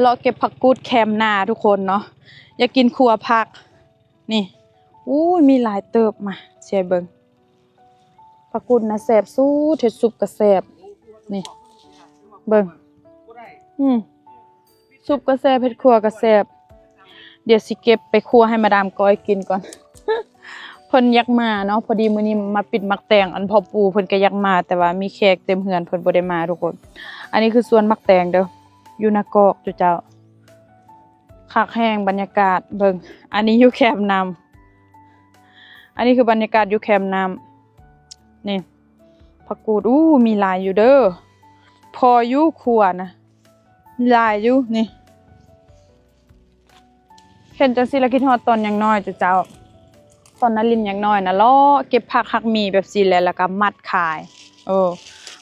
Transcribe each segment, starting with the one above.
เราเก็บผักกูดแคมนาทุกคนเนาะอยากกินครัวผักนี่อู้มีหลายเติบมาเชียเบิงผักกูดนะแซ่บสู้เผ็ดซุปก็แซ่บนี่เบิงซุปก็แซ่บเผ็ดครัวก็แซ่บเดี๋ยวสิเก็บไปครัวให้มาดามก้อยกินก่อน เพิ่นอยากมาเนาะพอดีมื้อนี้มาปิดมักแตงอันพ่อปู่เพิ่นก็อยากมาแต่ว่ามีแขกเต็มเฮือนเพิ่นบ่ได้มาทุกคนอันนี้คือสวนมักแตงเด้ออยู่นากอกเจ้าคักแห้งบรรยากาศเบิ่งอันนี้อยู่แคมป์น้ำอันนี้คือบรรยากาศอยู่แคมป์น้ำนี่ผักกูดมีหลายอยู่เด้อพออยู่ครัวนะหลายอยู่นี่เห็นจังซี่แล้วคิดฮอดตอนยังน้อยเจ้าตอนนั้นลินยังน้อยนะล้อเก็บผักหักมีแบบซี่แล้วก็มัดขาย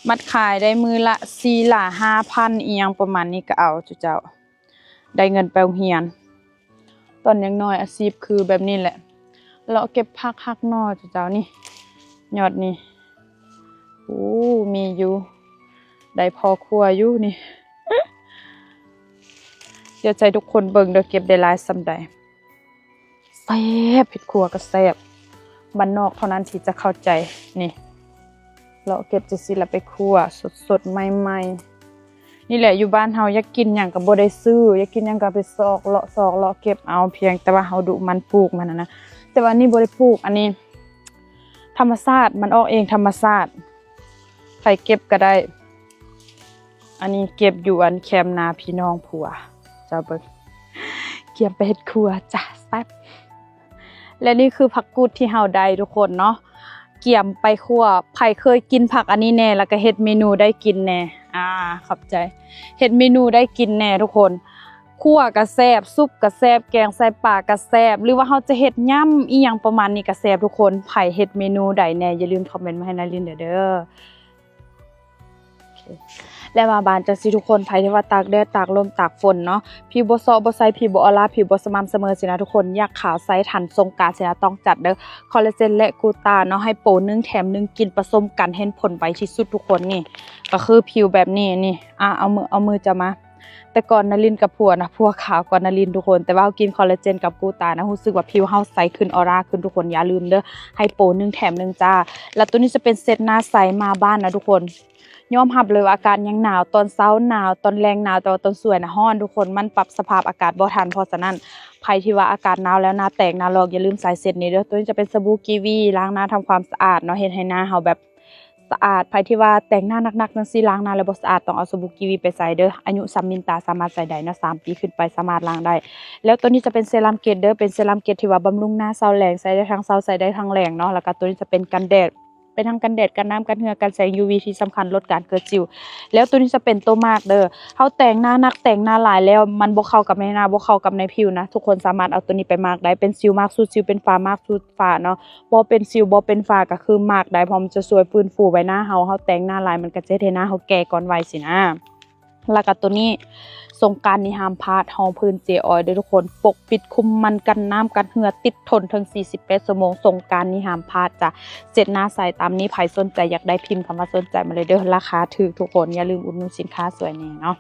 มัดขายได้มือละ4 ละ 5,000อีหยังประมาณนี้ก็เอาเจ้าได้เงินไปโรงเรียนตอนยังน้อยอาชีพคือแบบนี้แหละเราเก็บผักหักนอเจ้านี่ยอดนี่มีอยู่ได้พอครัวอยู่นี่ เดี๋ยวใจทุกคนเบิ่งเด้อเก็บได้หลายส่ำใดแซ่บเผ็ดครัวก็แซ่บบ้านนอกเท่านั้นที่จะเข้าใจนี่เราเก็บจะสิละไปครัวสดๆใหม่ๆนี่แหละอยู่บ้านเฮาอยากกินหยังก็บ่ได้ซื้ออยากกินหยังก็ไปซอกเลาะเก็บเอาเพียงแต่ว่าเฮาดุมันปลูกมันนะแต่ว่านี่บ่ได้ปลูกอันนี้ธรรมชาติมันออกเองธรรมชาติใครเก็บก็ได้อันนี้เก็บอยู่อันแคมนาพี่น้องผัวเจ้าเบิ่งเก็บไปเฮ็ดครัวจ้ะแซ่บและนี่คือผักกูดที่เฮาได้ทุกคนเนาะเกี่ยมไปคั่วไผเคยกินผักอันนี้แน่แล้วก็เฮ็ดเมนูได้กินแน่ขอบใจเฮ็ดเมนูได้กินแน่ทุกคนคั่วก็แซ่บซุปก็แซ่บแกงใส่ปลาก็แซ่บหรือว่าเฮาจะเฮ็ดยำอีหยังประมาณนี้ก็แซ่บทุกคนไผเฮ็ดเมนูใดแน่อย่าลืมคอมเมนต์มาให้นารินเด้อและมาบ้านจังซี่ทุกคนไผที่ว่าตากแดดตากลมตากฝนเนาะผิวบ่ซอบ่ใสผิวบ่ออร่าผิวบ่สม่ำเสมอสินะทุกคนอยากขาวใสทันสงกรานต์สินะต้องจัดเด้อคอลลาเจนและกลูตาเนาะให้โปร1แถม1กินผสมกันเห็นผลไวที่สุดทุกคนนี่ก็คือผิวแบบนี้นี่เอามือจะมาแต่ก่อนนารินกับผัวนะผัวขาวกว่านารินทุกคนแต่ว่ากินคอลลาเจนกับกลูตานะรู้สึกว่าผิวเฮาใสขึ้นออร่าขึ้นทุกคนอย่าลืมเด้อให้โปร1แถม1จ้าแล้วตัวนี้จะเป็นเซตหน้าใสมาบ้านนะทุกคนยอมรับเลยว่าอากาศยังหนาวตอนเช้าหนาวตอนแรงหนาวแต่ว่าตอนสวยนะร้อนทุกคนมันปรับสภาพอากาศบ่ทันเพราะฉะนั้นใครที่ว่าอากาศหนาวแล้วหน้าแตกหน้าลอกอย่าลืมใส่เซตนี้เด้อตัวนี้จะเป็นสบู่กีวีล้างหน้าทำความสะอาดเนาะเฮ็ดให้หน้าเฮาแบบสะอาดใครที่ว่าแต่งหน้าหนักๆจังซี่ล้างหน้าแล้วบ่สะอาดต้องเอาสบู่กีวีไปใส่เด้ออายุ3มินตาสามารถใส่ได้เนาะ3 ปีขึ้นไปสามารถล้างได้แล้วตัวนี้จะเป็นเซรั่มเกล็ดเด้อเป็นเซรั่มเกล็ดที่ว่าบำรุงหน้าเช้าแรงใส่ได้ทั้งเช้าใส่ได้ทั้งแรงเนาะแล้วก็ตัวนี้จะเป็นกันแดดเป็นทั้งกันแดดกันน้ำกันเหงื่อกันแสง UV ที่สำคัญลดการเกิดสิวแล้วตัวนี้จะเป็นตัวมากเด้อเฮาแต่งหน้านักแต่งหน้าหลายแล้วมันบ่เข้ากับในหน้าบ่เข้ากับในผิวนะทุกคนสามารถเอาตัวนี้ไปมากได้เป็นสิวมากสุดสิวเป็นฝ้ามากสุดฝ้าเนาะบ่เป็นสิวบ่เป็นฝ้าก็คือมากได้เพราะมันจะช่วยฟื้นฟูใบหน้าเฮาแต่งหน้าหลายมันก็จะเฮ็ดให้หน้าเฮาแก่ก่อนวัยสินะแล้วก็ตัวนี้สงกรานต์นี้ห้ามพลาดห้องพื้นเจออยด้วยทุกคนปกปิดคุมมันกันน้ำกันเหงื่อติดทนถึง48 ชั่วโมงสงกรานต์นี้ห้ามพลาดจ้ะเจ็ดหน้าใสตามนี้ใครสนใจอยากได้พิมพ์คำว่าสนใจมาเลยเด้อราคาถูกทุกคนอย่าลืมอุดหนุนสินค้าสวยแน่เนาะ